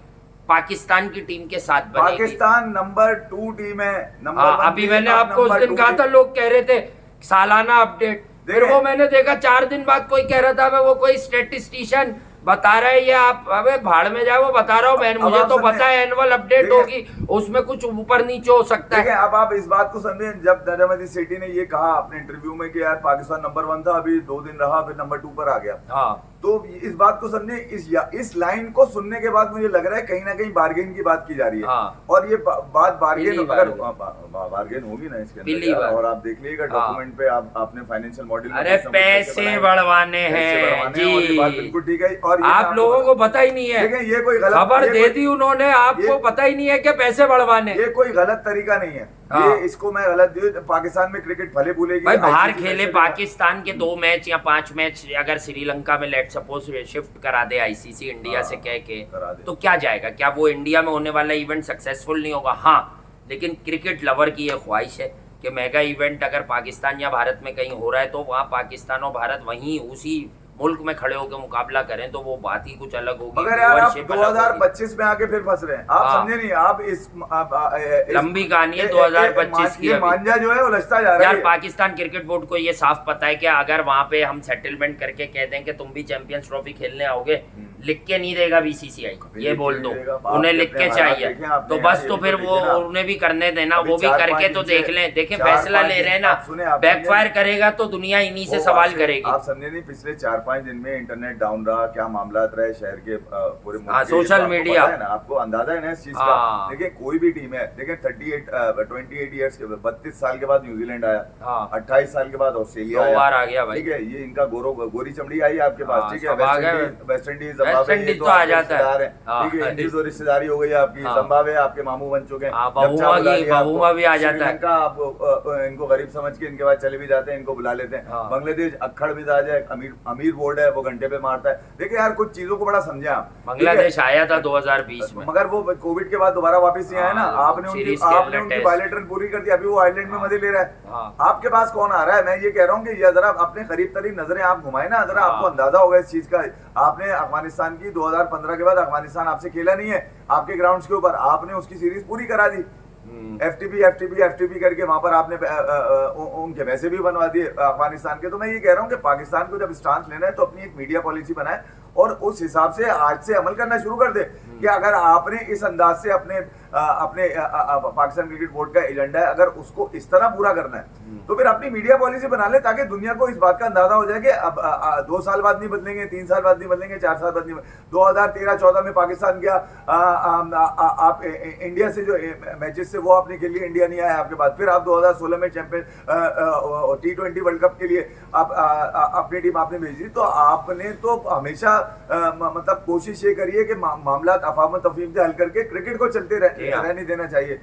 पाकिस्तान की टीम के साथ बनेगी। पाकिस्तान नंबर 2 टीम है, नंबर 1। अभी मैंने आपको उस दिन कहा था, लोग कह रहे थे सालाना अपडेट, फिर वो मैंने देखा 4 दिन बाद कोई कह रहा था वो कोई स्टैटिस्टिशियन बता रहे ये आप, अबे भाड़ में जाए, वो बता रहा हूँ मैं, मुझे तो पता है एनुअल अपडेट होगी, उसमें कुछ ऊपर नीचे हो सकता है। अब आप इस बात को समझे, जब नजमुद्दीन सेठी ने ये कहा अपने इंटरव्यू में कि यार पाकिस्तान नंबर 1 था, अभी 2 दिन रहा, फिर नंबर 2 पर आ गया, हाँ, तो इस बात को समझे, इस लाइन को सुनने के बाद मुझे लग रहा है कहीं ना कहीं बार्गेन की बात की जा रही है। हाँ। और ये बात बार्गेन, अगर बार्गेन होगी ना इसके अंदर, और आप देख लीजिएगा डॉक्यूमेंट पे, आपने फाइनेंशियल मॉडल, अरे पैसे बढ़वाने हैं जी, बात बिल्कुल ठीक है। और आप लोगों को पता ही नहीं है, ये कोई गलत खबर दे दी उन्होंने, आपको पता ही नहीं है कि पैसे बढ़वाने, ये कोई गलत तरीका नहीं है। ये इसको मैं गलत पाकिस्तान में क्रिकेट भले भूलेगी भाई, बाहर खेले पाकिस्तान के 2 मैच या 5 मैच अगर श्रीलंका में लेट सपोज शिफ्ट करा दे आईसीसी इंडिया से कह के, तो क्या जाएगा, क्या वो इंडिया में होने वाला इवेंट सक्सेसफुल नहीं होगा? हाँ, लेकिन क्रिकेट लवर की ये ख्वाहिश है कि मेगा इवेंट अगर पाकिस्तान या भारत में कहीं हो रहा है तो वहाँ पाकिस्तान और भारत वहीं उसी मुल्क में खड़े होकर मुकाबला करें, तो वो बात ही कुछ अलग होगी। मगर यार आप 2025 में आके फिर फंस रहे हैं, आप समझे नहीं, आप इस लंबी कहानी है 2025 की। मांझा जो है उलझता जा रहा है। यार पाकिस्तान क्रिकेट बोर्ड को ये साफ पता है कि अगर वहां पे हम सेटलमेंट करके कह दें कि तुम भी चैंपियंस ट्रॉफी खेलने आओगे, लिख के नहीं देगा बीसीसीआई, ये बोल दो, उन्हें लिख के चाहिए, तो बस, तो फिर वो उन्हें भी करने देना, वो भी करके तो देख लें, देखें फैसला ले रहे हैं ना, बैकफायर करेगा तो दुनिया इन्हीं से सवाल करेगी। आप समझे नहीं, पिछले 4-5 दिन में इंटरनेट डाउन रहा, क्या मामला रहे शहर के पूरे सोशल मीडिया, आपको अंदाजा है ना इस चीज का। देखिए कोई भी टीम है, देखिए 28 ईयर्स के 32 साल के बाद न्यूजीलैंड आया, 28 साल के बाद ऑस्ट्रेलिया आ गया, ठीक है, ये इनका गोरी चमड़ी आई आपके पास, ठीक है, वेस्ट इंडीज तो आ जाता है, ठीक है, इनकी तो रिश्तेदारी हो गई आपकी, जिम्बाब्वे आपके मामू बन चुके हैं, बहुआ भी आ जाता है, श्रीलंका आप इनको गरीब समझ के इनके बाद चले भी जाते हैं, इनको बुला लेते हैं, बांग्लादेश अक्खड़ मिजाज है, अमीर बोर्ड है, वो घंटे पे मारता है। देखिए यार कुछ चीजों को बड़ा समझे आप, बांग्लादेश आया था 2020 में, मगर वो कोविड के बाद दोबारा वापस नहीं आया ना, आपने उनकी बायलेटरल पूरी कर दी, अभी वो आइलैंड में मजे ले रहा है, आपके पास कौन आ रहा है? मैं ये कह रहा हूँ कि जरा अपने करीब तरीब नजरें आप घुमाए ना, जरा आपको अंदाजा होगा इस चीज का। आपने अफगानिस्तान की 2015 के बाद अफगानिस्तान आपसे खेला नहीं है आपके ग्राउंड्स के ऊपर, आपने उसकी सीरीज पूरी करा दी, एफटीपी करके वहां पर आपने उनके वैसे भी बनवा दिए अफगानिस्तान के। तो मैं ये कह रहा हूँ कि पाकिस्तान को जब स्टांस लेना है तो अपनी एक मीडिया पॉलिसी बनाए और उस हिसाब से आज से अमल करना शुरू कर दे कि अगर आपने इस अंदाज से अपने पाकिस्तान क्रिकेट बोर्ड का एजेंडा है, अगर उसको इस तरह पूरा करना है तो फिर अपनी मीडिया पॉलिसी बना ले, ताकि दुनिया को इस बात का अंदाजा हो जाए कि अब 2 साल बाद नहीं बदलेंगे, 3 साल बाद नहीं बदलेंगे, 4 साल बाद नहीं। 2013-14 में पाकिस्तान गया, आप इंडिया से जो मैचेस से वो आपने खेल लिए, इंडिया नहीं आया आपके पास, फिर आप 2016 में चैंपियन T20 वर्ल्ड कप के लिए आप अपनी टीम आपने भेजी, तो आपने तो हमेशा मतलब कोशिश ये करिए कि मामला अफवाह तफहीम से हल करके क्रिकेट को चलते रहने देना चाहिए।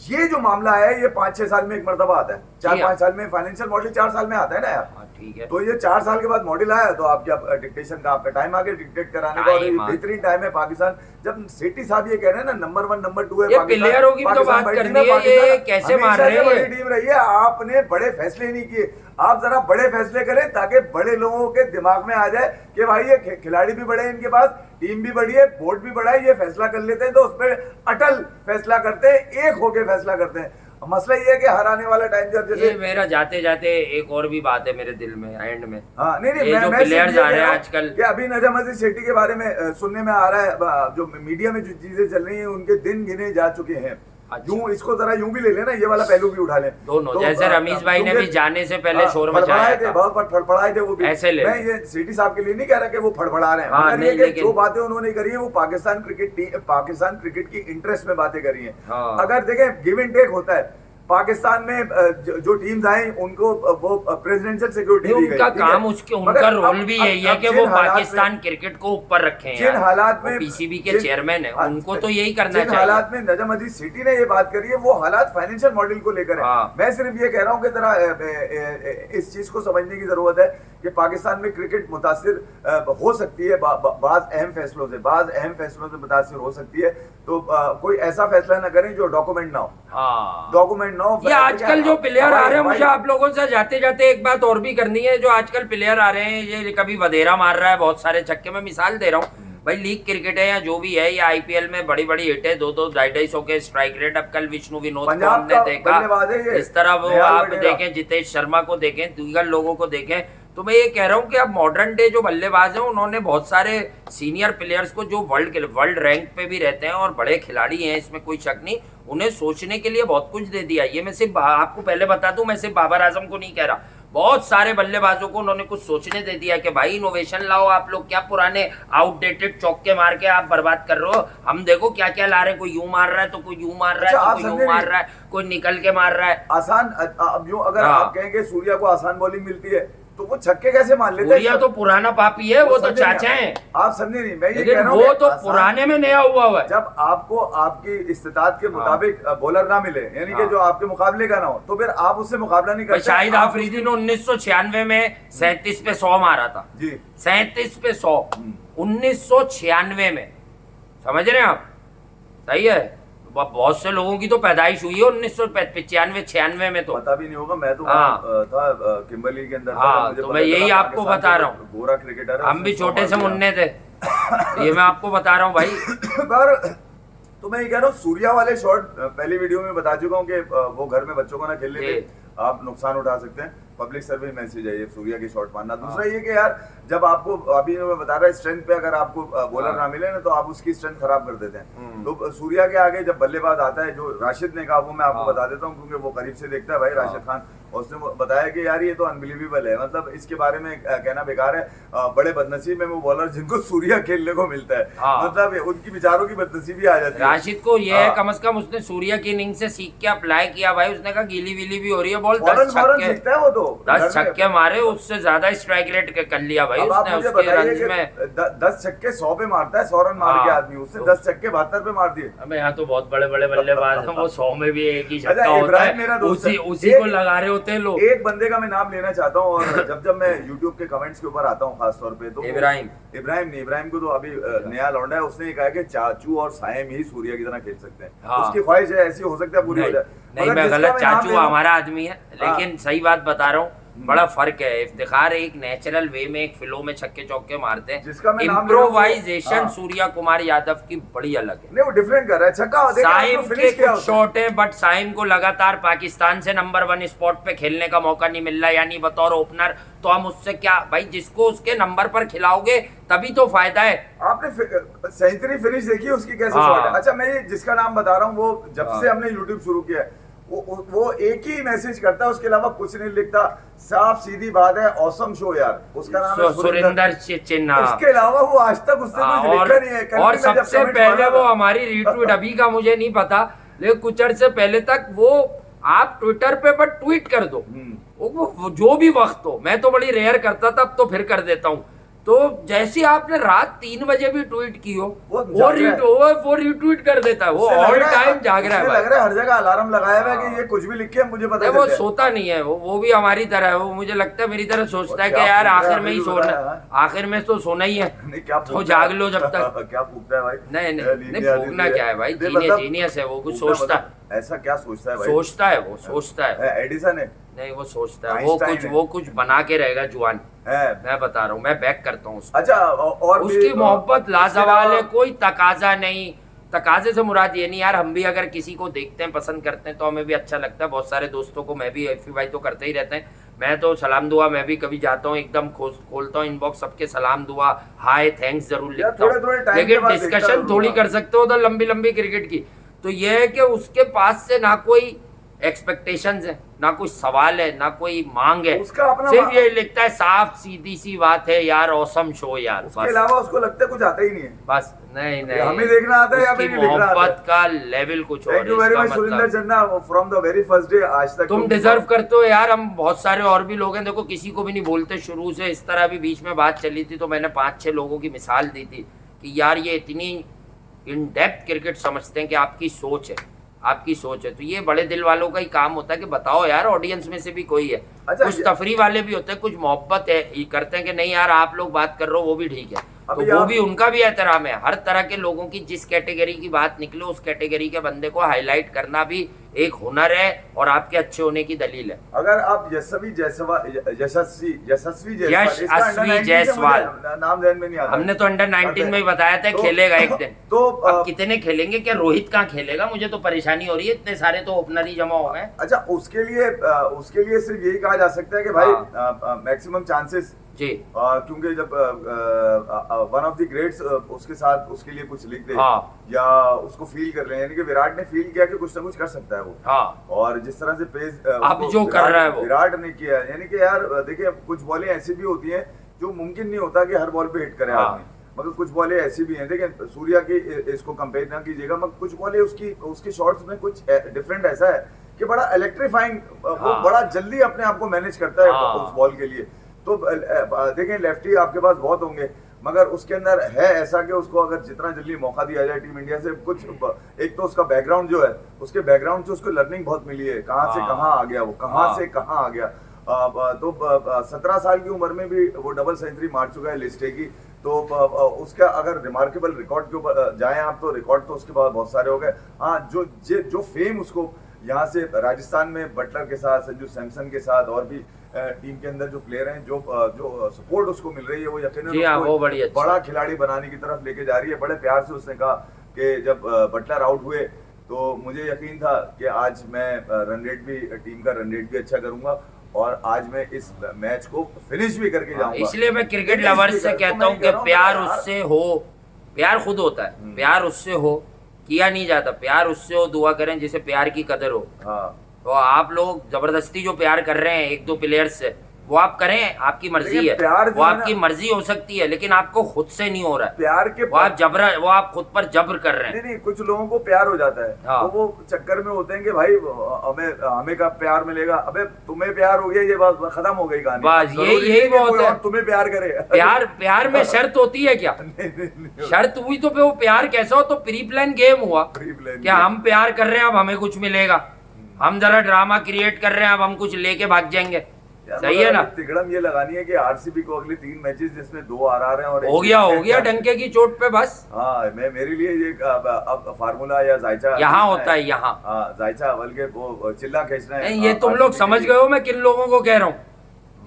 ये जो मामला है ये 5-6 साल में एक मरतबा आता है, 4-5 साल में, फाइनेंशियल मॉडल 4 साल में आता है ना यार, ठीक है। तो ये 4 साल के बाद मॉडल आया तो आपका डिक्टेशन का आपका टाइम आ गया डिक्टेट कराने का, और बेहतरीन टाइम है पाकिस्तान। जब सेठी साहब ये कह रहे हैं ना नंबर 1 नंबर 2 है, प्लेयरों की तो बात करनी है, ये कैसे मार रहे हैं, बड़ी टीम रही है, आपने बड़े फैसले नहीं किए, आप जरा बड़े फैसले करें ताकि बड़े लोगों के दिमाग में आ जाए कि भाई ये खिलाड़ी भी बड़े हैं, इनके पास टीम भी बड़ी है, बोर्ड भी बड़ा है, ये फैसला कर लेते हैं तो उस पर अटल फैसला करते हैं, एक होके फैसला करते हैं। मसला ये है कि हर आने वाला टाइम जब जैसे मेरा जाते जाते एक और भी बात है मेरे दिल में एंड में, हाँ नहीं ये जो प्लेयर्स आ रहे हैं आजकल, कि अभी नजमुद्दीन सेठी के बारे में सुनने में आ रहा है, जो मीडिया में जो चीजें चल रही हैं उनके दिन गिने जा चुके हैं। यूं इसको जरा यूं भी ले लेना, ये वाला पहलू भी उठा ले दोनों, तो जैसे रमीश भाई ने भी जाने से पहले शोर मचाया था, बहुत फड़फड़ाए थे वो भी, ऐसे ले। मैं ये सेठी साहब के लिए नहीं कह रहा कि वो फड़फड़ा रहे हैं, मगर ये कि जो बातें उन्होंने करी है वो पाकिस्तान क्रिकेट की इंटरेस्ट में बातें करी हैं। अगर देखें गिव एंड टेक होता है, पाकिस्तान में जो टीम्स आई उनको वो प्रेसिडेंशियल सिक्योरिटी दी गई, उनका काम उनका रोल भी यही है कि वो पाकिस्तान क्रिकेट को ऊपर रखें। जिन हालात में पीसीबी के चेयरमैन है उनको तो यही करना चाहिए। जिन हालात में नजमुद्दीन सेठी ने ये बात करी है वो हालात फाइनेंशियल मॉडल को लेकर है। मैं सिर्फ ये कह रहा हूँ कि जरा इस चीज को समझने की जरूरत है कि पाकिस्तान में क्रिकेट मुतासिर हो सकती है, बाज अहम फैसलों से मुतासिर हो सकती है, तो कोई ऐसा फैसला ना करें जो डॉक्यूमेंट ना हो, डॉक्यूमेंट ना हो। ये आजकल जो प्लेयर आ रहे हैं, मुझे आप लोगों से जाते जाते एक बात और भी करनी है, जो आजकल प्लेयर आ रहे हैं, ये कभी वधेरा मार रहा है बहुत सारे छक्के, में मिसाल दे रहा हूँ भाई, लीग क्रिकेट है या जो भी है, या आईपीएल में बड़ी बड़ी हिट है, 2-2 250 के स्ट्राइक रेट। अब कल विष्णु विनोद को हमने देखा, इस तरह वो आप देखें, जितेश शर्मा को देखें, दीगर लोगों को देखें, तो मैं ये कह रहा हूँ कि अब मॉडर्न डे जो बल्लेबाज हैं उन्होंने बहुत सारे सीनियर प्लेयर्स को जो वर्ल्ड रैंक पे भी रहते हैं और बड़े खिलाड़ी हैं, इसमें कोई शक नहीं, उन्हें सोचने के लिए बहुत कुछ दे दिया। ये मैं सिर्फ आपको पहले बता दूं, मैं सिर्फ बाबर आजम को नहीं कह रहा, बहुत सारे बल्लेबाजों को उन्होंने कुछ सोचने दे दिया कि भाई इनोवेशन लाओ, आप लोग क्या पुराने आउटडेटेड चौके मार के आप बर्बाद कर रहे हो, हम देखो क्या क्या ला रहे हैं, कोई यूं मार रहा है तो कोई यूं मार रहा है तो कोई यूं मार रहा है, कोई निकल के मार रहा है आसान। अब जो अगर आप कहेंगे सूर्या को आसान बॉलिंग मिलती है तो वो छक्के कैसे मान लेते हैं? सूर्या तो पुराना पापी है, वो तो चाचा है। आप समझे नहीं, मैं ये लेकिन कह रहा हूं वो तो पुराने में नया हुआ है। जब आपको आपकी इस्तात के मुताबिक बॉलर ना मिले, यानी कि जो आपके मुकाबले का ना हो, तो फिर आप उससे मुकाबला नहीं करते। शाहिद आफरीदी ने 1996 में 37 पे 100 मारा था जी, 37 पे 100 1996 में, समझ रहे हैं आप? सही है, बहुत से लोगों की तो पैदाइश हुई है 1995-96 में, तो पता भी नहीं होगा। मैं तो था किम्बरली के अंदर, तो मैं यही आपको बता रहा हूँ, गोरा क्रिकेटर, हम भी छोटे से मुन्ने थे, ये मैं आपको बता रहा हूँ भाई। पर तो मैं ये कह रहा हूँ, सूर्या वाले शॉट पहली वीडियो में बता चुका हूँ कि वो घर में बच्चों को ना खेलने दे, आप नुकसान उठा सकते हैं। पब्लिक सर्विस मैसेज है ये, सूर्या की शॉट मारना। दूसरा ये कि यार जब आपको अभी मैं बता रहा स्ट्रेंथ पे अगर आपको बॉलर ना मिले ना तो आप उसकी स्ट्रेंथ खराब कर देते हैं। तो सूर्या के आगे जब बल्लेबाज आता है, जो राशिद ने कहा वो मैं आपको बता देता हूँ क्योंकि वो करीब से देखता है भाई, राशिद खान, और उसने बताया कि यार ये तो अनबिलीवेबल है, मतलब इसके बारे में कहना बेकार है। बड़े बदनसीब है वो बॉलर जिनको सूर्या खेलने को मिलता है, मतलब उनकी बेचारों की बदनसीबी आ जाती है। राशिद को ये है कम से कम उसने सूर्या की इनिंग से सीख के अप्लाई किया भाई, उसने कहा गीली वीली भी हो रही है बॉल, 10 छक्के है वो तो 10 छक्के मारे, उससे ज्यादा स्ट्राइक रेट कर लिया भाई उसने उसके रन्स में। 10 छक्के 100 पे मारता है, 100 रन मार के आदमी, उससे 10 छक्के 72 पे मार दिए। अब यहाँ तो बहुत बड़े बड़े बल्लेबाज हैं, वो 100 में भी एक ही छक्का होता है, उसी को लगा रहे होते हैं लोग। एक बंदे का मैं नाम लेना चाहता हूँ, और जब मैं YouTube के कमेंट्स के ऊपर आता हूँ खास तौर पे, तो इब्राहिम को तो अभी नया लौंडा है, उसने कहा कि चाचू और साइम ही सूर्या की तरह खेल सकते हैं। उसकी ख्वाहिश है, ऐसी हो सकता है पूरी हो जाए। नहीं, मैं गलत, चाचू हमारा आदमी है, लेकिन सही बात बता रहा हूँ, बड़ा फर्क है। इफ्तिखार एक नेचुरल वे में, एक फ्लो में छक्के चौके मारते हैं, इम्प्रोवाइजेशन सूर्या कुमार यादव की बड़ी अलग है। नहीं, वो डिफरेंट कर रहा है। छक्का साइम के कुछ शॉट है, बट साइम को लगातार पाकिस्तान से नंबर 1 स्पॉट पे खेलने का मौका नहीं मिल रहा, यानी बतौर ओपनर। तो हम उससे क्या भाई, जिसको उसके नंबर पर खिलाओगे तभी तो फायदा है। आपने सेंचुरी फिनिश देखी उसकी कैसे शॉट है? अच्छा, मैं ये जिसका नाम बता रहा हूँ, वो जब से हमने यूट्यूब शुरू किया है वो एक ही मैसेज करता है, उसके अलावा कुछ नहीं लिखता। साफ सीधी बात है, ऑसम शो यार, उसका नाम है सुरेंद्र चिन्हा। उसके अलावा वो आज तक उसने कुछ लिखा नहीं है। और सबसे पहले वो हमारी रीट्वीट, अभी का मुझे नहीं पता, लेकिन कुछ अर्से पहले तक वो आप ट्विटर पे पर ट्वीट कर दो, वो जो भी वक्त हो, मैं तो बड़ी रेयर करता था, अब तो फिर कर देता हूँ। तो जैसे आपने रात 3 बजे भी ट्वीट की हो, वो रिट्वीट कर देता है, वो ऑल टाइम जाग रहा है। लग रहा है हर जगह अलार्म लगाया हुआ है कि ये कुछ भी लिखे मुझे पता है। वो सोता नहीं है, वो भी हमारी तरह है, वो मुझे लगता है मेरी तरह सोचता है कि यार आखिर में ही सोना, आखिर में तो सोना ही है, तो जाग लो जब तक। क्या फूकता है भाई? नहीं फूकना क्या है भाई, जीनियस है वो, कुछ सोचता है। ऐसा क्या सोचता है भाई? सोचता है, वो सोचता है। एडिसन है? नहीं, वो सोचता है, वो कुछ बना के रहेगा जुआन, मैं बता रहा हूँ, मैं बैक करता हूँ। अच्छा, और उसकी मोहब्बत लाजवाल है, कोई तकाजा नहीं। तकाजे से मुराद ये नहीं यार, हम भी अगर किसी को देखते हैं, पसंद करते हैं, तो हमें भी अच्छा लगता है। बहुत सारे दोस्तों को, मैं भी, एफी भाई तो करते ही रहते हैं, मैं तो सलाम दुआ, मैं भी कभी जाता हूँ एकदम खोलता हूँ इनबॉक्स, सबके सलाम दुआ, हाय, थैंक्स जरूर लिखता हूँ, लेकिन डिस्कशन थोड़ी कर सकते हो उधर लंबी लंबी क्रिकेट की। तो ये है कि उसके पास से ना कोई एक्सपेक्टेशंस है, ना कोई सवाल है, ना कोई मांग है, सिर्फ ये लिखता है, साफ सीधी सी बात है यार, ऑसम शो यार, उसके अलावा उसको लगता है कुछ आता ही नहीं है बस। नहीं, हमें देखना आता है या फिर नहीं देखना आता है? मोहब्बत का लेवल कुछ और है। सुरेंद्र चिन्हा, from the very first day आज तक तुम डिजर्व करते हो यार। हम बहुत सारे और भी लोग हैं, देखो किसी को भी नहीं बोलते शुरू से, इस तरह भी बीच में बात चली थी, तो मैंने 5-6 लोगों की मिसाल दी थी कि यार ये इतनी इन डेप्थ क्रिकेट समझते हैं कि आपकी सोच है, आपकी सोच है। तो ये बड़े दिल वालों का ही काम होता है कि बताओ यार, ऑडियंस में से भी कोई है। कुछ तफरी वाले भी होते हैं, कुछ मोहब्बत है, ये करते हैं कि नहीं यार आप लोग बात कर रहे हो वो भी ठीक है, तो अभी वो आप- भी उनका भी एहतराम है। हर तरह के लोगों की जिस कैटेगरी की बात निकले उस कैटेगरी के बंदे को हाईलाइट करना भी एक हुनर है और आपके अच्छे होने की दलील है। अगर आप यशस्वी जायसवाल, यशस्वी यशस्वी जायसवाल, यश इसका अश्वी under 19 से जायसवाल। मुझे नाम ध्यान में नहीं आता। हमने तो अंडर 19 में ही बताया था तो- खेलेगा एक दिन। तो अब कितने खेलेंगे, क्या रोहित कहाँ खेलेगा? मुझे तो परेशानी हो रही है, इतने सारे तो ओपनर ही जमा हो गए। अच्छा, उसके लिए सिर्फ यही कहा जा सकता है कि भाई मैक्सिमम चांसेस, जी क्योंकि जब वन ऑफ द ग्रेट्स उसके साथ उसके लिए कुछ लिख दे हाँ। या उसको फील कर ले, यानी कि विराट ने फील किया कि कुछ ना कुछ कर सकता है वो। हाँ, और जिस तरह से पेस अब जो कर रहा है वो विराट ने किया, यानी कि यार देखिए कुछ बॉलें ऐसी भी होती हैं जो मुमकिन नहीं होता कि हर बॉल पे हिट करे हाँ। आदमी, मगर कुछ बॉलें ऐसी भी हैं। देखिए सूर्या की इसको कंपेयर ना कीजिएगा, मगर कुछ बॉलें उसकी शॉट्स में कुछ डिफरेंट ऐसा है कि बड़ा इलेक्ट्रीफाइंग, वो हाँ। बड़ा जल्दी अपने आप को मैनेज करता है हाँ। उस बॉल के लिए। तो देखें लेफ्टी आपके पास बहुत होंगे, मगर उसके अंदर है ऐसा कि उसको अगर जितना जल्दी मौका दिया जाए टीम इंडिया से, कुछ एक तो उसका बैकग्राउंड जो है, उसके बैकग्राउंड से उसको लर्निंग बहुत मिली है, कहाँ से हाँ। कहाँ आ गया वो, कहाँ हाँ। से कहाँ आ गया। तो 17 साल की उम्र में भी वो डबल सेंचुरी मार चुका है लिस्टे की। तो उसका अगर रिमार्केबल रिकॉर्ड के ऊपर जाएं आप, तो रिकॉर्ड तो उसके बाद बहुत सारे हो गए। हाँ, जो फेम उसको यहाँ से राजस्थान में बटलर के साथ, संजू सैमसन के साथ और भी टीम के अंदर जो प्लेयर हैं, जो सपोर्ट उसको मिल रही है, वो यकीनन जी हाँ, उसको वो बड़ी अच्छी बड़ा खिलाड़ी बनाने की तरफ लेके जा रही है। बड़े प्यार से उसने कहा कि जब बटलर आउट हुए तो मुझे यकीन था कि आज मैं टीम का रन रेट भी अच्छा करूंगा और आज मैं इस मैच को फिनिश भी करके जाऊंगा। इसलिए मैं क्रिकेट Finish लवर्स भी से कर- तो कहता मैं हूँ कह कि रहा हूँ प्यार यार, उससे हो, प्यार खुद होता है, प्यार उससे हो, किया नहीं जाता। प्यार उससे हो, दुआ करें जिसे प्यार की कदर हो। हाँ, तो आप लोग जबरदस्ती जो प्यार कर रहे हैं एक दो प्लेयर्स से, वो आप करें, आपकी मर्जी देखिए, है, प्यार जो वो है आपकी ना- मर्जी हो सकती है, लेकिन आपको खुद से नहीं हो रहा है। प्यार के वो आप खुद पर जबर कर रहे हैं। नहीं, कुछ लोगों को प्यार हो जाता है, हाँ। तो वो चक्कर में होते हैं कि भाई हमें का प्यार मिलेगा। अबे तुम्हें प्यार हो गया, ये बात खत्म हो गई कहानी। बस जरूरी यही नहीं कि बहुत कोई है। और तुम्हें प्यार करे। प्यार में शर्त होती है क्या? नहीं, शर्त हुई तो फिर वो प्यार कैसा हो? तो प्री प्लान गेम हुआ। Pre-planned क्या game। हम प्यार कर रहे हैं, अब हमें कुछ मिलेगा? हम जरा ड्रामा क्रिएट कर रहे हैं, अब हम कुछ लेके भाग जाएंगे। यार, सही मगर है ना? अभी तिगड़म ये लगानी है कि आरसीबी को अगले 3 मैचेस जिसमें 2 आरआर हैं और हो गया डंके की चोट पे बस। हाँ, मेरे लिए ये अब फार्मूला या जायचा यहाँ होता है, यहाँ। हाँ, जायचा बल्कि वो चिल्ला खींचना है। नहीं, ये तुम लोग RCB समझ के गए हो मैं किन लोगों को कह रहा हूँ।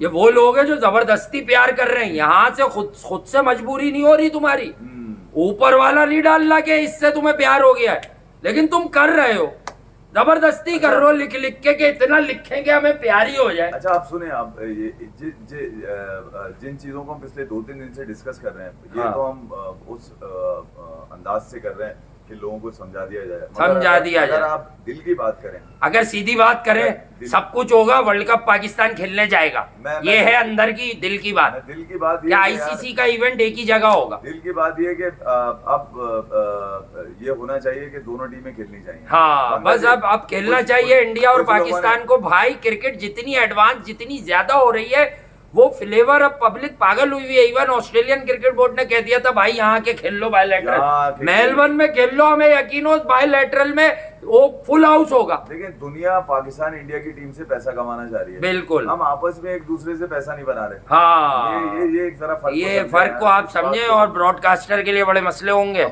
ये वो लोग हैं जो जबरदस्ती प्यार कर रहे हैं। यहाँ से खुद से मजबूरी नहीं हो रही तुम्हारी, लिए। ऊपर वाला नहीं डाल ला के इससे तुम्हें प्यार हो गया है, लेकिन तुम कर रहे हो, जबरदस्ती कर रहे हो, लिख लिख के इतना लिखेंगे हमें प्यार ही हो जाए। अच्छा, आप सुने, अब ये जिन चीजों को हम पिछले 2-3 दिन से डिस्कस कर रहे हैं, ये हाँ। तो हम उस अंदाज से कर रहे हैं कि लोगों को समझा दिया जाए। समझा दिया अगर जाए। आप दिल की बात करें, अगर सीधी बात करें, सब कुछ होगा, वर्ल्ड कप पाकिस्तान खेलने जाएगा। ये है अंदर की दिल की बात। दिल की बात क्या ये है कि आईसीसी का इवेंट एक ही जगह होगा? दिल की बात ये है कि अब ये होना चाहिए कि दोनों टीमें खेलनी चाहिए। हाँ, बस अब खेलना चाहिए इंडिया और कुछ लोगों ने- पाकिस्तान को। भाई क्रिकेट जितनी एडवांस, जितनी ज्यादा हो रही है, वो फ्लेवर अब पब्लिक पागल हुई हुई है। इवन ऑस्ट्रेलियन क्रिकेट बोर्ड ने कह दिया था भाई यहाँ के खेल लो यहाँ बायलैटरल, के मेलबर्न में खेल लो, हमें यकीन हो बायलैटरल में वो फुल हाउस होगा। देखिए, दुनिया पाकिस्तान इंडिया की टीम से पैसा कमाना चाह रही है। बिल्कुल। हम आपस में एक दूसरे से पैसा नहीं बना रहे। हाँ, ये एक जरा फर्क ये फर्क को आप समझें, और ब्रॉडकास्टर के लिए बड़े मसले होंगे।